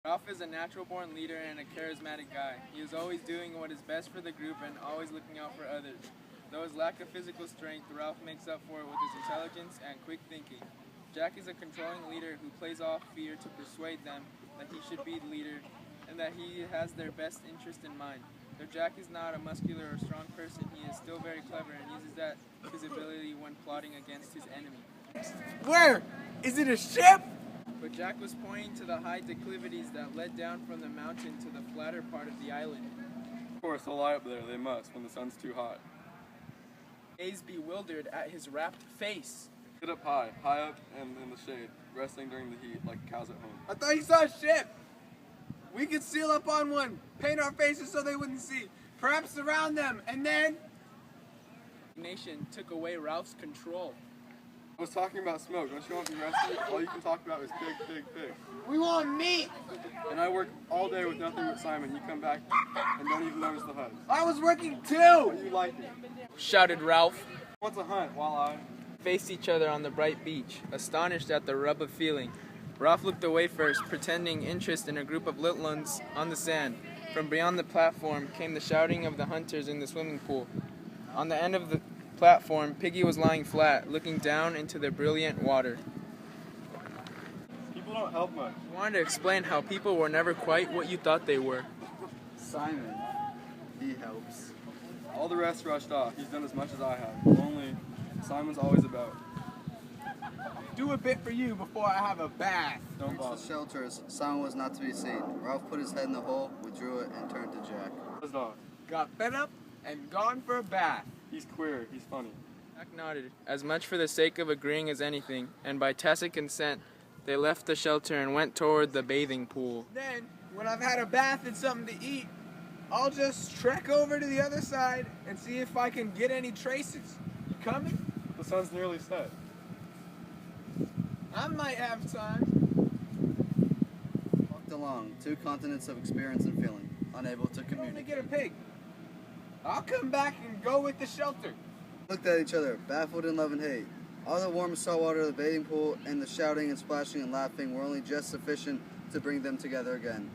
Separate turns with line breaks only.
Ralph is a natural-born leader and a charismatic guy. He is always doing what is best for the group and always looking out for others. Though his lack of physical strength, Ralph makes up for it with his intelligence and quick thinking. Jack is a controlling leader who plays off fear to persuade them that he should be the leader and that he has their best interest in mind. Though Jack is not a muscular or strong person, he is still very clever and uses that his ability when plotting against his enemy.
Where? Is it a ship?
But Jack was pointing to the high declivities that led down from the mountain to the flatter part of the island.
Of course, they'll lie up there, they must, when the sun's too hot.
Gaze bewildered at his rapt face.
Sit up high up and in the shade, resting during the heat like cows at home.
I thought you saw a ship. We could seal up on one, paint our faces so they wouldn't see, perhaps surround them, and then...
Nation took away Ralph's control.
I was talking about smoke, don't you want to be rested? All you can talk about is pig.
We want meat!
And I work all day with nothing but Simon. You come back and don't even notice the hunt.
I was working too!
You like it.
Shouted Ralph.
What's a hunt while I...
Faced each other on the bright beach, astonished at the rub of feeling. Ralph looked away first, pretending interest in a group of little ones on the sand. From beyond the platform came the shouting of the hunters in the swimming pool. On the end of the platform, Piggy was lying flat, looking down into the brilliant water.
People don't help much.
He wanted to explain how people were never quite what you thought they were.
Simon, he helps.
All the rest rushed off. He's done as much as I have. Only Simon's always about.
Do a bit for you before I have a bath.
Don't
Reached
bother.
the shelters. Simon was not to be seen. Ralph put his head in the hole, withdrew it, and turned to Jack.
His dog.
Got fed up and gone for a bath.
He's queer. He's funny.
Jack nodded, as much for the sake of agreeing as anything, and by tacit consent, they left the shelter and went toward the bathing pool.
Then, when I've had a bath and something to eat, I'll just trek over to the other side and see if I can get any traces. You coming?
The sun's nearly set.
I might have time.
Walked along, 2 continents of experience and feeling, unable to
I'm going to
communicate.
get a pig. I'll come back and go with the shelter.
Looked at each other, baffled in love and hate. All the warm salt water of the bathing pool and the shouting and splashing and laughing were only just sufficient to bring them together again.